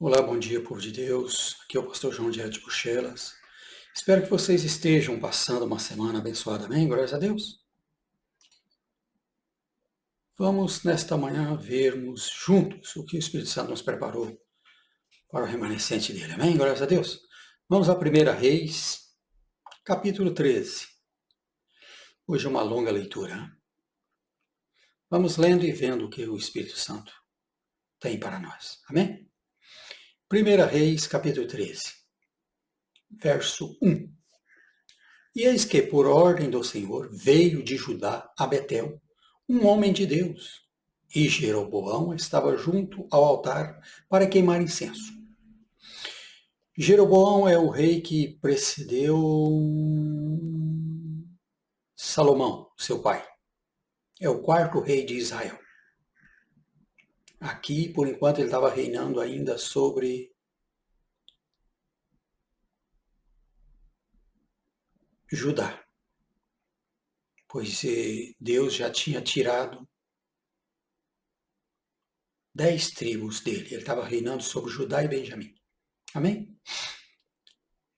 Olá, bom dia, povo de Deus. Aqui é o pastor João Dias de Buchelas. Espero que vocês estejam passando uma semana abençoada, amém? Glórias a Deus. Vamos, nesta manhã, vermos juntos o que o Espírito Santo nos preparou para o remanescente dele, amém? Glórias a Deus. Vamos a 1 Reis, capítulo 13. Hoje é uma longa leitura. Vamos lendo e vendo o que o Espírito Santo tem para nós, amém? 1 Reis, capítulo 13, verso 1. E eis que, por ordem do Senhor, veio de Judá a Betel um homem de Deus, e Jeroboão estava junto ao altar para queimar incenso. Jeroboão é o rei que precedeu Salomão, seu pai. É o quarto rei de Israel. Aqui, por enquanto, ele estava reinando ainda sobre Judá, pois Deus já tinha tirado 10 tribos dele. Ele estava reinando sobre Judá e Benjamim. Amém?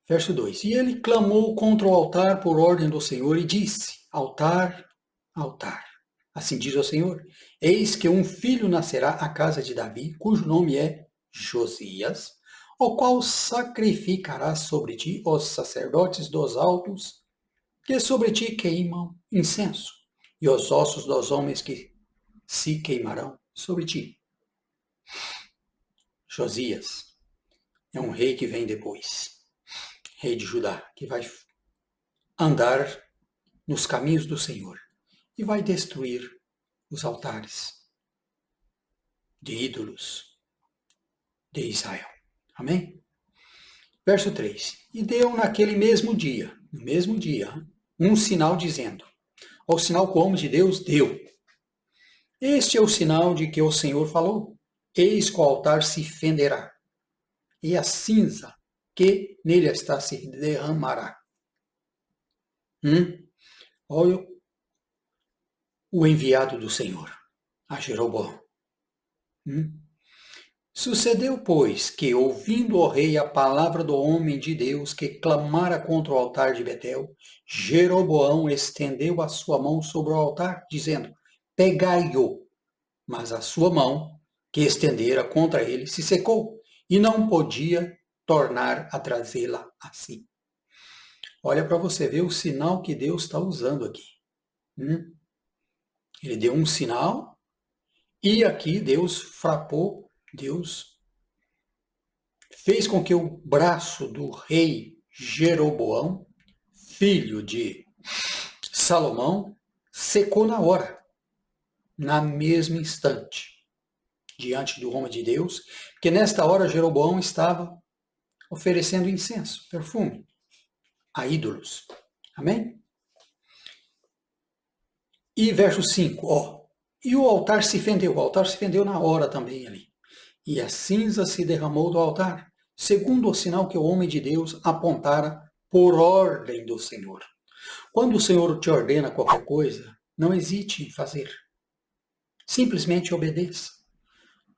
Verso 2. E ele clamou contra o altar por ordem do Senhor e disse: Altar, altar. Assim diz o Senhor: Eis que um filho nascerá à casa de Davi, cujo nome é Josias, o qual sacrificará sobre ti os sacerdotes dos altos, que sobre ti queimam incenso, e os ossos dos homens que se queimarão sobre ti. Josias é um rei que vem depois, rei de Judá, que vai andar nos caminhos do Senhor e vai destruir os altares de ídolos de Israel. Amém? Verso 3. E deu naquele mesmo dia, um sinal dizendo: o sinal que o homem de Deus deu. Este é o sinal de que o Senhor falou: eis que o altar se fenderá, e a cinza que nele está se derramará. Olha o enviado do Senhor a Jeroboão. Sucedeu, pois, que, ouvindo o rei a palavra do homem de Deus que clamara contra o altar de Betel, Jeroboão estendeu a sua mão sobre o altar, dizendo: pegai-o. Mas a sua mão, que estendera contra ele, se secou, e não podia tornar a trazê-la assim. Olha para você ver o sinal que Deus está usando aqui. Ele deu um sinal, e aqui Deus frapou, Deus fez com que o braço do rei Jeroboão, filho de Salomão, secou na hora, na mesmo instante, diante do homem de Deus, porque nesta hora Jeroboão estava oferecendo incenso, perfume, a ídolos. Amém? E verso 5, e o altar se fendeu na hora também ali. E a cinza se derramou do altar, segundo o sinal que o homem de Deus apontara por ordem do Senhor. Quando o Senhor te ordena qualquer coisa, não hesite em fazer. Simplesmente obedeça.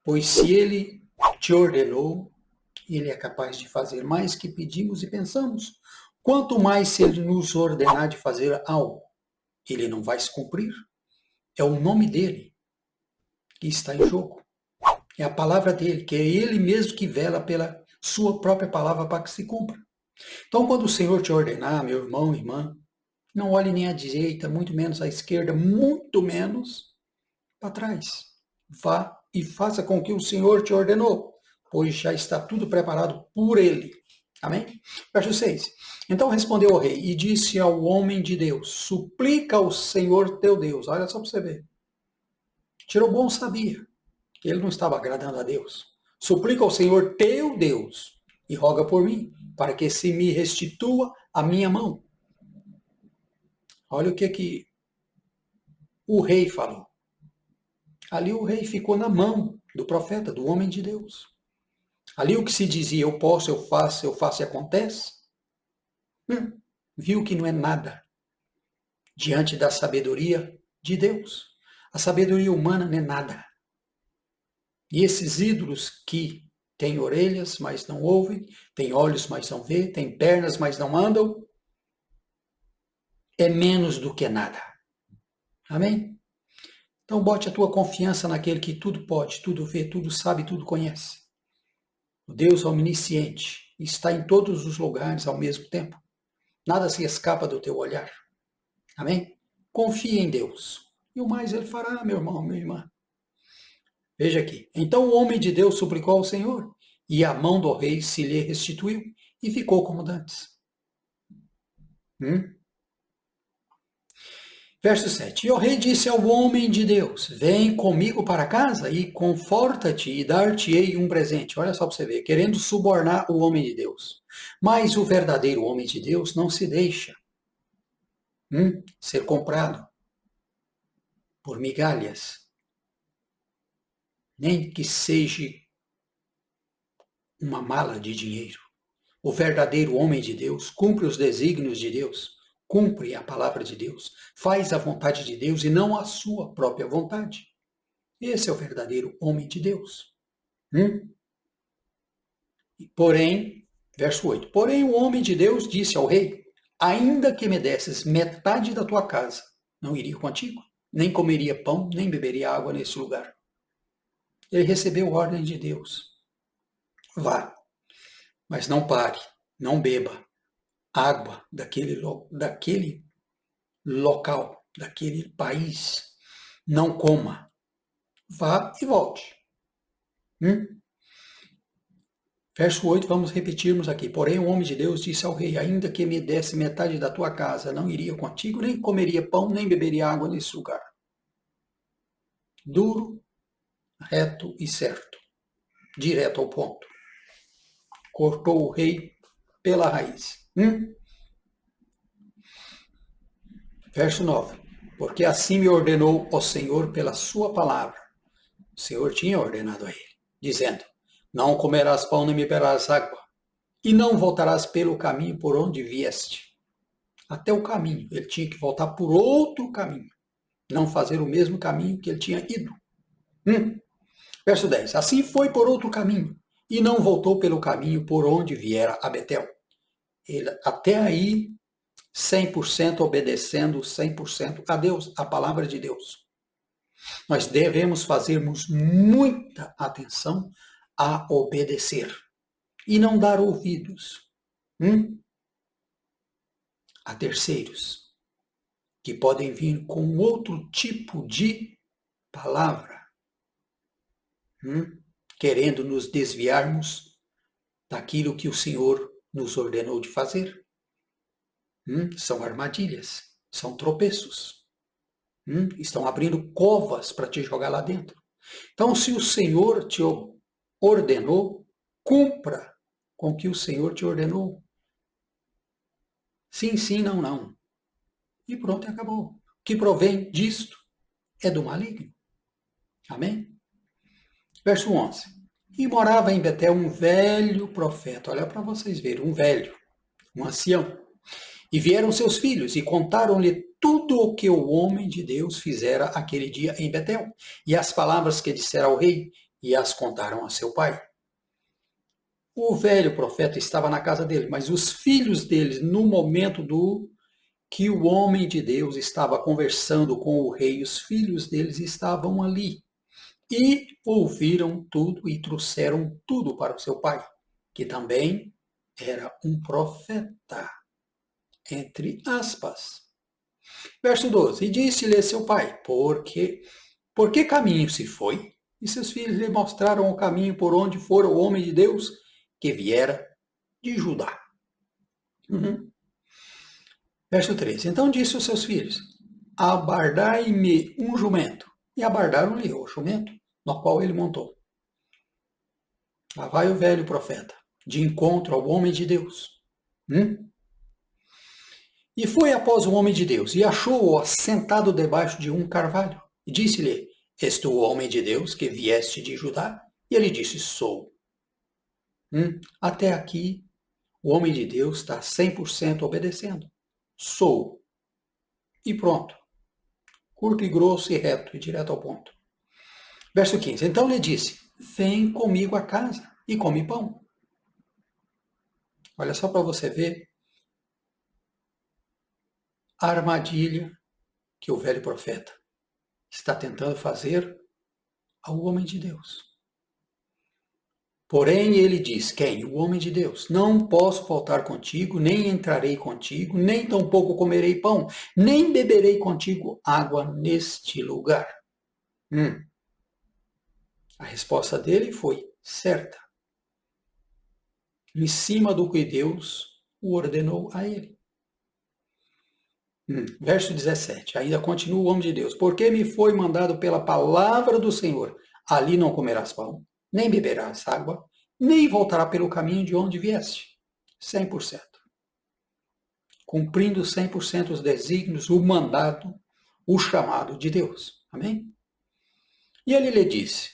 Pois se Ele te ordenou, Ele é capaz de fazer mais que pedimos e pensamos. Quanto mais se Ele nos ordenar de fazer algo, Ele não vai se cumprir. É o nome dEle que está em jogo. É a palavra dele, que é ele mesmo que vela pela sua própria palavra para que se cumpra. Então, quando o Senhor te ordenar, meu irmão, irmã, não olhe nem à direita, muito menos à esquerda, muito menos para trás. Vá e faça com que o Senhor te ordenou, pois já está tudo preparado por ele. Amém? Verso 6. Então respondeu o rei e disse ao homem de Deus: suplica ao Senhor teu Deus. Olha só para você ver. Jeroboão sabia que ele não estava agradando a Deus. Suplica ao Senhor teu Deus e roga por mim, para que se me restitua a minha mão. Olha o que o rei falou. Ali o rei ficou na mão do profeta, do homem de Deus. Ali o que se dizia, eu posso, eu faço e acontece, viu que não é nada diante da sabedoria de Deus. A sabedoria humana não é nada. E esses ídolos que Tem orelhas, mas não ouvem, tem olhos, mas não vê, tem pernas, mas não andam, é menos do que nada. Amém? Então bote a tua confiança naquele que tudo pode, tudo vê, tudo sabe, tudo conhece. O Deus omnisciente está em todos os lugares ao mesmo tempo. Nada se escapa do teu olhar. Amém? Confie em Deus. E o mais ele fará, meu irmão, minha irmã. Veja aqui. Então o homem de Deus suplicou ao Senhor, e a mão do rei se lhe restituiu, e ficou como dantes. Verso 7. E o rei disse ao homem de Deus, vem comigo para casa e conforta-te e dar-te-ei um presente. Olha só para você ver, querendo subornar o homem de Deus. Mas o verdadeiro homem de Deus não se deixa ser comprado por migalhas, nem que seja uma mala de dinheiro. O verdadeiro homem de Deus cumpre os desígnios de Deus, cumpre a palavra de Deus, faz a vontade de Deus e não a sua própria vontade. Esse é o verdadeiro homem de Deus. Porém, verso 8, porém o homem de Deus disse ao rei, ainda que me desses metade da tua casa, não iria contigo, nem comeria pão, nem beberia água nesse lugar. Ele recebeu ordem de Deus. Vá, mas não pare, não beba água daquele local, daquele país. Não coma. Vá e volte. Verso 8, vamos repetirmos aqui. Porém, o homem de Deus disse ao rei, ainda que me desse metade da tua casa, não iria contigo, nem comeria pão, nem beberia água nesse lugar. Duro, reto e certo. Direto ao ponto. Cortou o rei pela raiz. Verso 9. Porque assim me ordenou o Senhor pela sua palavra. O Senhor tinha ordenado a ele, dizendo, não comerás pão nem beberás água, e não voltarás pelo caminho por onde vieste. Até o caminho, ele tinha que voltar por outro caminho, não fazer o mesmo caminho que ele tinha ido. Verso 10, assim foi por outro caminho, e não voltou pelo caminho por onde viera a Betel. Ele, até aí, 100% obedecendo, 100% a Deus, a palavra de Deus. Nós devemos fazermos muita atenção a obedecer e não dar ouvidos a terceiros que podem vir com outro tipo de palavra, querendo nos desviarmos daquilo que o Senhor nos ordenou de fazer. São armadilhas, são tropeços. Estão abrindo covas para te jogar lá dentro. Então, se o Senhor te ordenou, cumpra com o que o Senhor te ordenou. Sim, sim, não, não. E pronto, acabou. O que provém disto é do maligno. Amém? Verso 11. E morava em Betel um velho profeta. Olha para vocês verem, um velho, um ancião. E vieram seus filhos e contaram-lhe tudo o que o homem de Deus fizera aquele dia em Betel, e as palavras que dissera ao rei, e as contaram a seu pai. O velho profeta estava na casa dele, mas os filhos dele, no momento que o homem de Deus estava conversando com o rei, os filhos deles estavam ali. E ouviram tudo e trouxeram tudo para o seu pai, que também era um profeta. Entre aspas. Verso 12. E disse-lhe seu pai, por que caminho se foi? E seus filhos lhe mostraram o caminho por onde fora o homem de Deus que viera de Judá. Verso 13. Então disse aos seus filhos, abardai-me um jumento. E abardaram-lhe o jumento, no qual ele montou. Lá vai o velho profeta, de encontro ao homem de Deus. E foi após o homem de Deus, e achou-o assentado debaixo de um carvalho. E disse-lhe, és tu o homem de Deus que vieste de Judá? E ele disse, sou. Até aqui, o homem de Deus está 100% obedecendo. Sou. E pronto. Curto e grosso e reto e direto ao ponto. Verso 15. Então lhe disse, vem comigo a casa, e come pão. Olha só para você ver a armadilha que o velho profeta está tentando fazer ao homem de Deus. Porém, ele diz, quem? O homem de Deus. Não posso faltar contigo, nem entrarei contigo, nem tampouco comerei pão, nem beberei contigo água neste lugar. A resposta dele foi certa, em cima do que Deus o ordenou a ele. Verso 17, ainda continua o homem de Deus. Porque me foi mandado pela palavra do Senhor, ali não comerás pão, nem beberás água, nem voltará pelo caminho de onde vieste. 100%. Cumprindo 100% os desígnios, o mandato, o chamado de Deus. Amém? E ele lhe disse,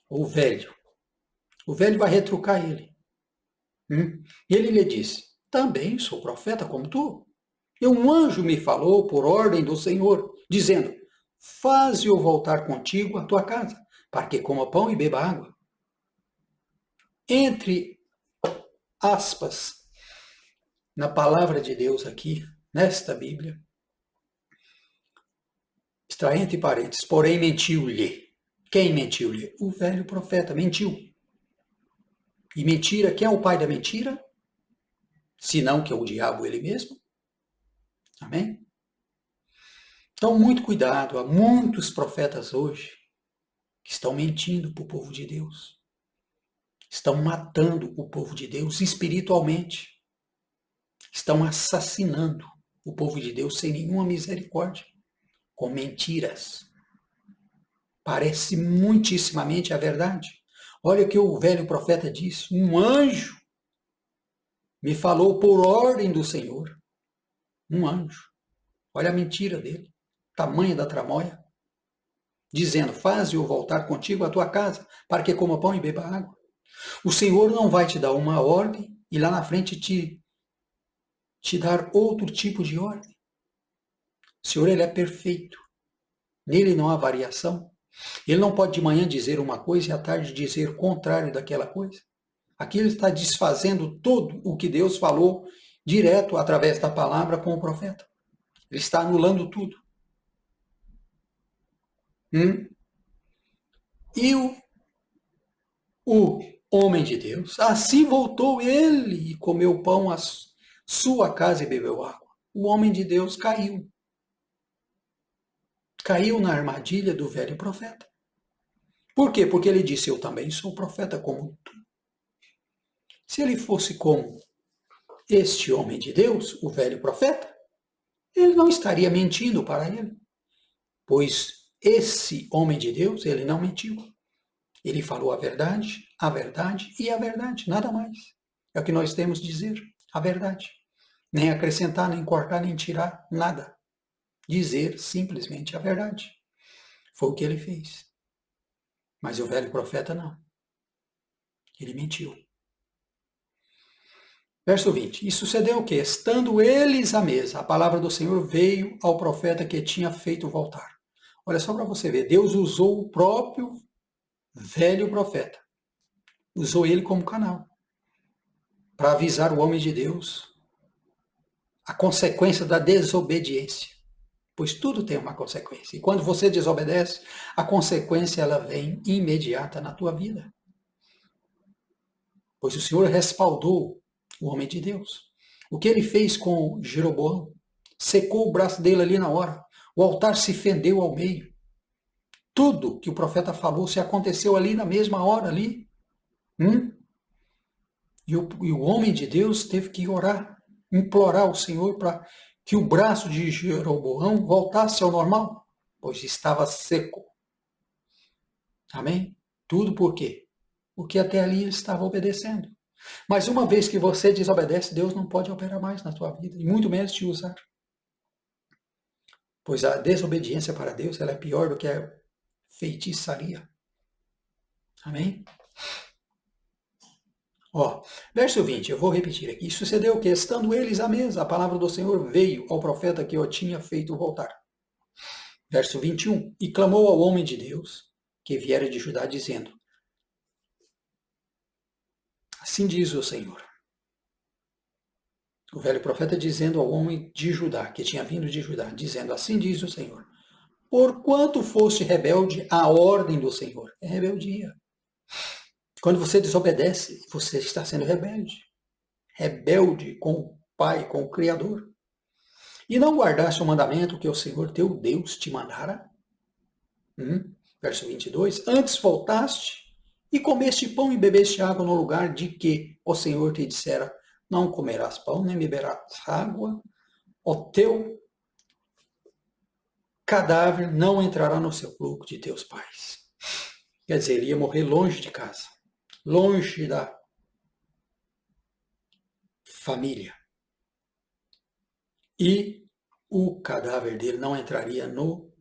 o velho vai retrucar ele. E ele lhe disse, também sou profeta como tu. E um anjo me falou por ordem do Senhor, dizendo, faze-o voltar contigo à tua casa, para que coma pão e beba água. Entre aspas, na palavra de Deus aqui, nesta Bíblia, está entre parênteses, porém mentiu-lhe. Quem mentiu-lhe? O velho profeta mentiu. E mentira, quem é o pai da mentira? Senão que é o diabo ele mesmo. Amém? Então, muito cuidado. Há muitos profetas hoje que estão mentindo para o povo de Deus. Estão matando o povo de Deus espiritualmente. Estão assassinando o povo de Deus sem nenhuma misericórdia. Com mentiras. Parece muitíssimamente a verdade. Olha o que o velho profeta disse. Um anjo me falou por ordem do Senhor. Um anjo. Olha a mentira dele. Tamanha da tramóia. Dizendo, faze-o voltar contigo à tua casa, para que coma pão e beba água. O Senhor não vai te dar uma ordem e lá na frente te dar outro tipo de ordem. O Senhor, ele é perfeito. Nele não há variação. Ele não pode de manhã dizer uma coisa e à tarde dizer o contrário daquela coisa. Aqui ele está desfazendo tudo o que Deus falou direto através da palavra com o profeta. Ele está anulando tudo. E o homem de Deus, assim voltou ele e comeu pão à sua casa e bebeu água. O homem de Deus caiu. Caiu na armadilha do velho profeta. Por quê? Porque ele disse, eu também sou profeta como tu. Se ele fosse como este homem de Deus, o velho profeta, ele não estaria mentindo para ele. Pois esse homem de Deus, ele não mentiu. Ele falou a verdade e a verdade, nada mais. É o que nós temos de dizer, a verdade. Nem acrescentar, nem cortar, nem tirar, nada. Dizer simplesmente a verdade. Foi o que ele fez. Mas o velho profeta não. Ele mentiu. Verso 20. E sucedeu o quê? Estando eles à mesa, a palavra do Senhor veio ao profeta que tinha feito voltar. Olha só para você ver. Deus usou o próprio velho profeta. Usou ele como canal. Para avisar o homem de Deus a consequência da desobediência. Pois tudo tem uma consequência. E quando você desobedece, a consequência ela vem imediata na tua vida. Pois o Senhor respaldou o homem de Deus. O que ele fez com Jeroboão? Secou o braço dele ali na hora. O altar se fendeu ao meio. Tudo que o profeta falou se aconteceu ali na mesma hora ali. E o homem de Deus teve que orar, implorar ao Senhor para que o braço de Jeroboão voltasse ao normal, pois estava seco. Amém? Tudo por quê? Porque até ali ele estava obedecendo. Mas uma vez que você desobedece, Deus não pode operar mais na tua vida, e muito menos te usar. Pois a desobediência para Deus ela é pior do que a feitiçaria. Amém? Verso 20, eu vou repetir aqui. E sucedeu que, estando eles à mesa, a palavra do Senhor veio ao profeta que o tinha feito voltar. Verso 21, e clamou ao homem de Deus, que viera de Judá, dizendo, Assim diz o Senhor. O velho profeta dizendo ao homem de Judá, que tinha vindo de Judá, dizendo, assim diz o Senhor, porquanto foste rebelde à ordem do Senhor. É rebeldia. Quando você desobedece, você está sendo rebelde. Rebelde com o Pai, com o Criador. E não guardaste o mandamento que o Senhor teu Deus te mandara? Verso 22. Antes voltaste e comeste pão e bebeste água no lugar de que o Senhor te dissera, não comerás pão nem beberás água, o teu cadáver não entrará no sepulcro de teus pais. Quer dizer, ele ia morrer longe de casa, longe da família. E o cadáver dele não entraria no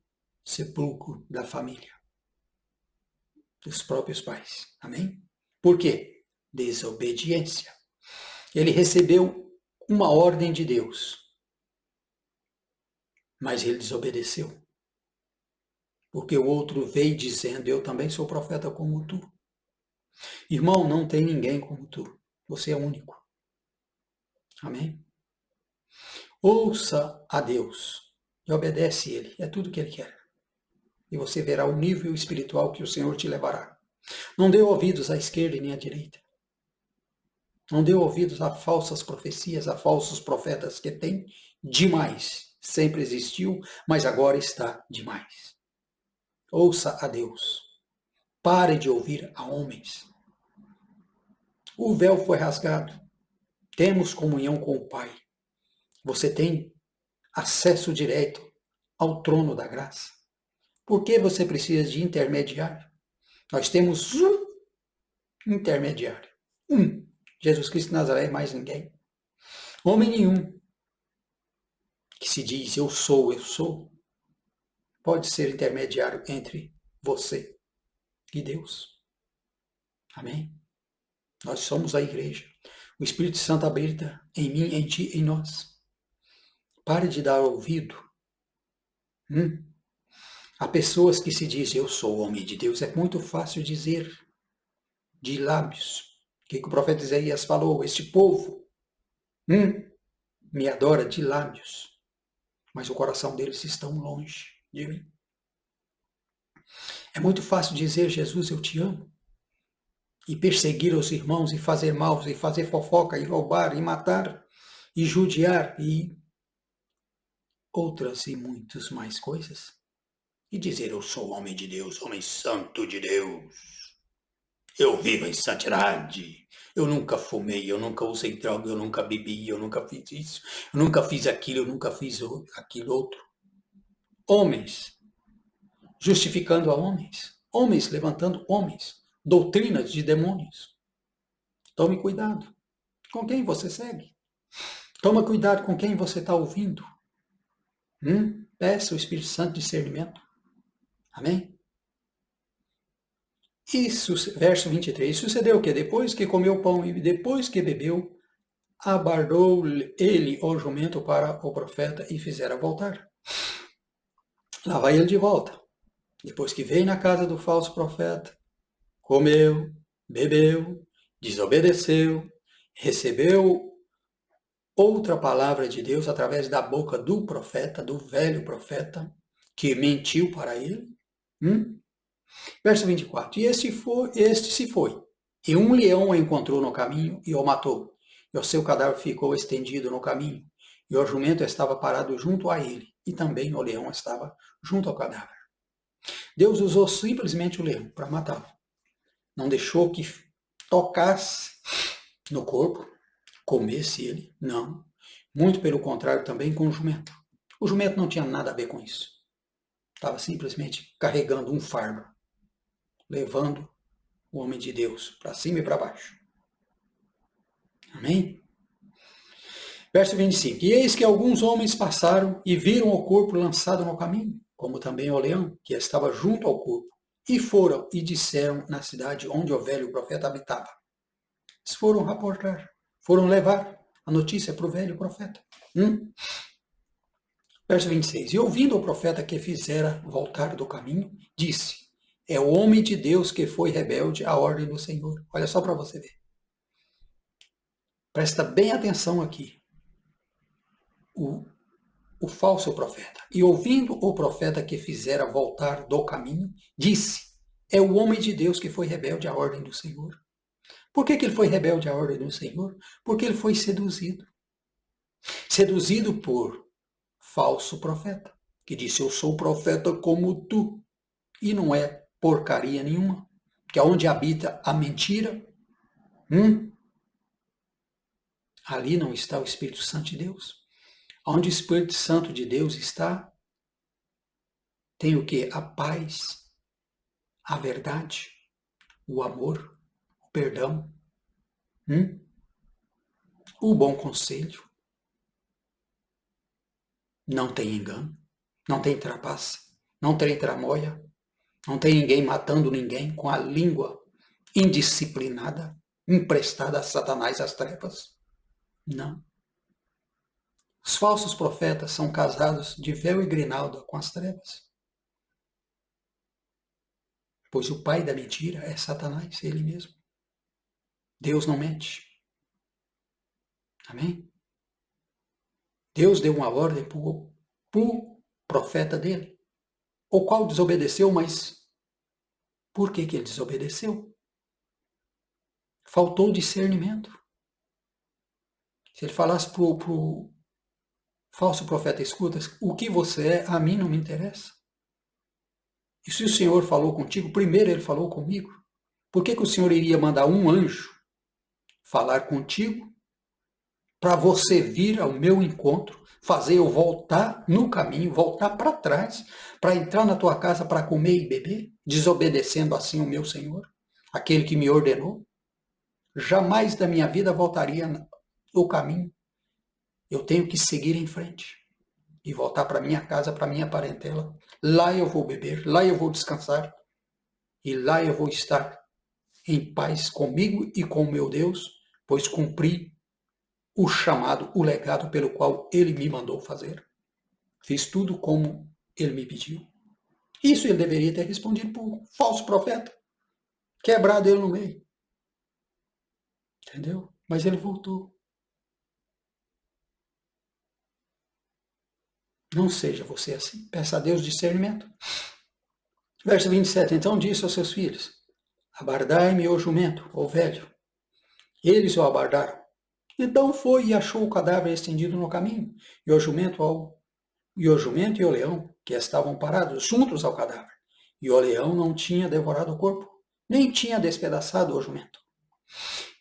sepulcro da família, dos próprios pais. Amém? Por quê? Desobediência. Ele recebeu uma ordem de Deus, mas ele desobedeceu. Porque o outro veio dizendo, eu também sou profeta como tu. Irmão, não tem ninguém como tu. Você é único. Amém? Ouça a Deus e obedece Ele. É tudo que Ele quer. E você verá o nível espiritual que o Senhor te levará. Não dê ouvidos à esquerda e nem à direita. Não dê ouvidos a falsas profecias, a falsos profetas que tem demais. Sempre existiu, mas agora está demais. Ouça a Deus. Pare de ouvir a homens. O véu foi rasgado. Temos comunhão com o Pai. Você tem acesso direto ao trono da graça. Por que você precisa de intermediário? Nós temos um intermediário. Jesus Cristo de Nazaré, mais ninguém. Homem nenhum que se diz eu sou, pode ser intermediário entre você e Deus. Amém? Nós somos a igreja. O Espírito Santo habita em mim, em ti, em nós. Pare de dar ouvido. Há pessoas que se dizem, eu sou homem de Deus. É muito fácil dizer de lábios. O que o profeta Isaías falou? Este povo me adora de lábios, mas o coração deles está longe de mim. É muito fácil dizer, Jesus, eu te amo. E perseguir os irmãos, e fazer mal, e fazer fofoca, e roubar, e matar, e judiar, e outras e muitas mais coisas. E dizer, eu sou homem de Deus, homem santo de Deus. Eu vivo em santidade. Eu nunca fumei, eu nunca usei droga, eu nunca bebi, eu nunca fiz isso, eu nunca fiz aquilo, eu nunca fiz aquilo outro. Homens justificando a homens. Homens levantando homens. Doutrinas de demônios. Tome cuidado com quem você segue. Toma cuidado com quem você está ouvindo. Peça o Espírito Santo discernimento. Amém? Isso, verso 23. Sucedeu o que? Depois que comeu pão e depois que bebeu, abardou ele o jumento para o profeta e fizera voltar. Lá vai ele de volta. Depois que veio na casa do falso profeta, comeu, bebeu, desobedeceu, recebeu outra palavra de Deus através da boca do profeta, do velho profeta, que mentiu para ele. Verso 24. E este se foi, e um leão o encontrou no caminho e o matou. E o seu cadáver ficou estendido no caminho, e o jumento estava parado junto a ele, e também o leão estava junto ao cadáver. Deus usou simplesmente o leão para matá-lo. Não deixou que tocasse no corpo, comesse ele, não. Muito pelo contrário também com o jumento. O jumento não tinha nada a ver com isso. Estava simplesmente carregando um fardo, levando o homem de Deus para cima e para baixo. Amém? Verso 25. E eis que alguns homens passaram e viram o corpo lançado no caminho, como também o leão, que estava junto ao corpo, e foram e disseram na cidade onde o velho profeta habitava. Eles foram raportar, foram levar a notícia para o velho profeta. Verso 26. E ouvindo o profeta que fizera voltar do caminho, disse, é o homem de Deus que foi rebelde à ordem do Senhor. Olha só para você ver. Presta bem atenção aqui. O falso profeta. E ouvindo o profeta que fizera voltar do caminho, disse: é o homem de Deus que foi rebelde à ordem do Senhor. Por que ele foi rebelde à ordem do Senhor? Porque ele foi seduzido. Seduzido por falso profeta, que disse: eu sou profeta como tu. E não é porcaria nenhuma. Que é onde habita a mentira, ali não está o Espírito Santo de Deus. Onde o Espírito Santo de Deus está, tem o quê? A paz, a verdade, o amor, o perdão, o bom conselho. Não tem engano, não tem trapaça, não tem tramóia, não tem ninguém matando ninguém com a língua indisciplinada, emprestada a Satanás às trevas. Não. Os falsos profetas são casados de véu e grinalda com as trevas. Pois o pai da mentira é Satanás, ele mesmo. Deus não mente. Amém? Deus deu uma ordem para o profeta dele, o qual desobedeceu, mas por que ele desobedeceu? Faltou discernimento. Se ele falasse para o falso profeta, escuta, o que você é, a mim não me interessa. E se o Senhor falou contigo, primeiro ele falou comigo. Por que o Senhor iria mandar um anjo falar contigo para você vir ao meu encontro, fazer eu voltar no caminho, voltar para trás, para entrar na tua casa para comer e beber, desobedecendo assim o meu Senhor, aquele que me ordenou? Jamais da minha vida voltaria no caminho. Eu tenho que seguir em frente e voltar para minha casa, para minha parentela. Lá eu vou beber, lá eu vou descansar e lá eu vou estar em paz comigo e com o meu Deus, pois cumpri o chamado, o legado pelo qual ele me mandou fazer. Fiz tudo como ele me pediu. Isso ele deveria ter respondido para o falso profeta, quebrado ele no meio. Entendeu? Mas ele voltou. Não seja você assim. Peça a Deus discernimento. Verso 27. Então disse aos seus filhos: abardai-me o jumento, o velho. Eles o abardaram. Então foi e achou o cadáver estendido no caminho, e o jumento e o leão, que estavam parados juntos ao cadáver. E o leão não tinha devorado o corpo, nem tinha despedaçado o jumento.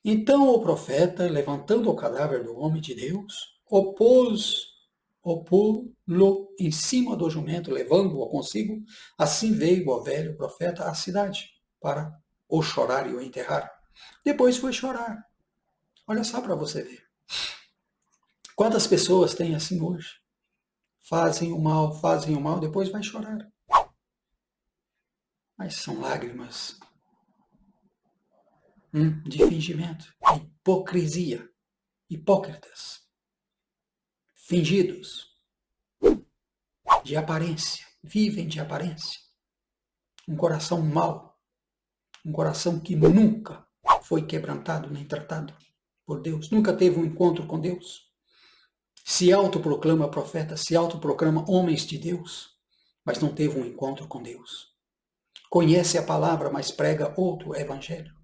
Então o profeta, levantando o cadáver do homem de Deus, opô-lo em cima do jumento, levando-o consigo. Assim veio o velho profeta à cidade, para o chorar e o enterrar. Depois foi chorar. Olha só para você ver. Quantas pessoas tem assim hoje? Fazem o mal, depois vai chorar. Mas são lágrimas de fingimento, hipocrisia, hipócritas, fingidos, de aparência, vivem de aparência. Um coração mau, um coração que nunca foi quebrantado nem tratado por Deus, nunca teve um encontro com Deus. Se autoproclama profeta, se autoproclama homens de Deus, mas não teve um encontro com Deus. Conhece a palavra, mas prega outro evangelho.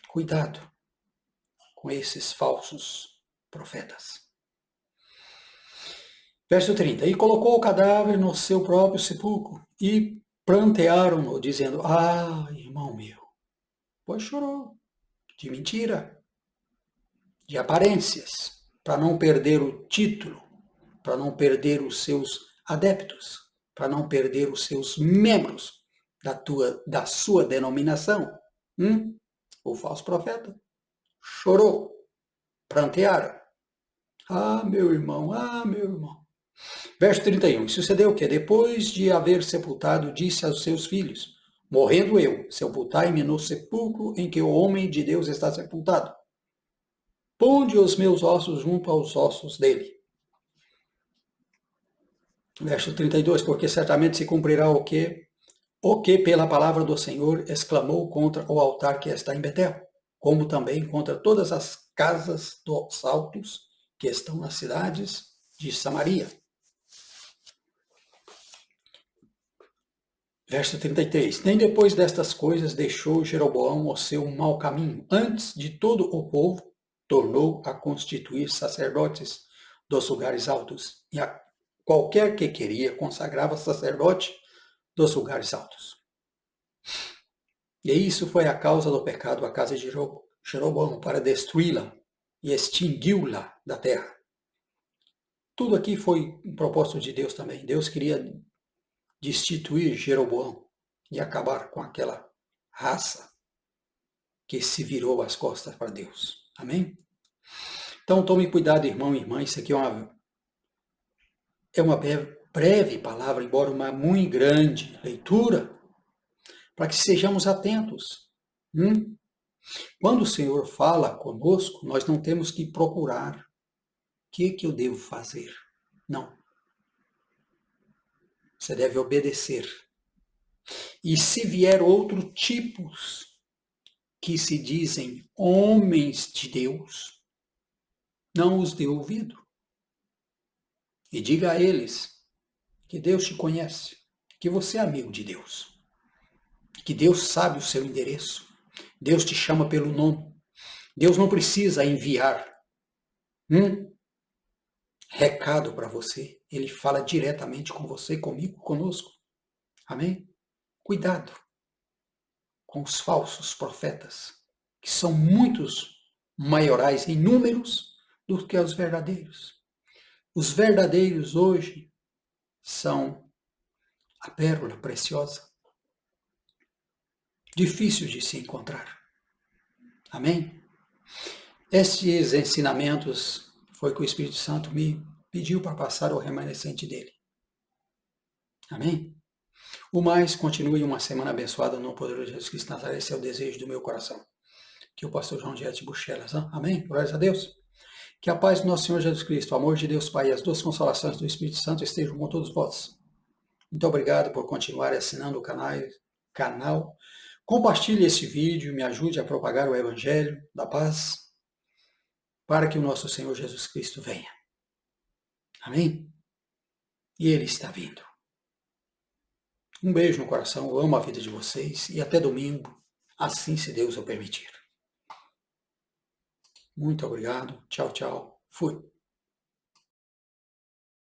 Cuidado com esses falsos profetas. Verso 30. E colocou o cadáver no seu próprio sepulcro e prantearam-no, dizendo: ah, irmão meu. Pois chorou. De mentira. De aparências. Para não perder o título. Para não perder os seus adeptos. Para não perder os seus membros da sua denominação. O falso profeta chorou, prantearam. Ah, meu irmão, ah, meu irmão. Verso 31. E sucedeu que, depois de haver sepultado, disse aos seus filhos: morrendo eu, sepultai-me no sepulcro em que o homem de Deus está sepultado. Ponde os meus ossos junto aos ossos dele. Verso 32. Porque certamente se cumprirá o que pela palavra do Senhor exclamou contra o altar que está em Betel, como também contra todas as casas dos altos que estão nas cidades de Samaria. Verso 33. Nem depois destas coisas deixou Jeroboão o seu mau caminho. Antes de todo o povo, tornou a constituir sacerdotes dos lugares altos. E a qualquer que queria consagrava sacerdote dos lugares altos. E isso foi a causa do pecado da casa de Jeroboão, para destruí-la e extingui-la da terra. Tudo aqui foi um propósito de Deus também. Deus queria destituir Jeroboão e acabar com aquela raça que se virou as costas para Deus. Amém? Então tome cuidado, irmão e irmã. Isso aqui é uma breve palavra, embora uma muito grande leitura, para que sejamos atentos. Quando o Senhor fala conosco, nós não temos que procurar o que eu devo fazer. Não. Você deve obedecer. E se vier outros tipos que se dizem homens de Deus, não os dê ouvido. E diga a eles que Deus te conhece, que você é amigo de Deus, que Deus sabe o seu endereço, Deus te chama pelo nome. Deus não precisa enviar recado para você. Ele fala diretamente com você, comigo, conosco. Amém? Cuidado com os falsos profetas, que são muitos maiorais em números do que os verdadeiros. Os verdadeiros hoje são a pérola preciosa, difícil de se encontrar. Amém? Estes ensinamentos foi que o Espírito Santo me pediu para passar ao remanescente dele. Amém? O mais, continue uma semana abençoada no poder de Jesus Cristo Nazaré. Esse é o desejo do meu coração. Que o pastor João Diete Buchelas. Amém? Glórias a Deus. Que a paz do nosso Senhor Jesus Cristo, o amor de Deus Pai e as duas consolações do Espírito Santo estejam com todos vós. Muito obrigado por continuar assinando o canal. Compartilhe esse vídeo, me ajude a propagar o Evangelho da paz, para que o nosso Senhor Jesus Cristo venha. Amém? E Ele está vindo. Um beijo no coração, eu amo a vida de vocês e até domingo, assim se Deus o permitir. Muito obrigado, tchau, tchau, fui.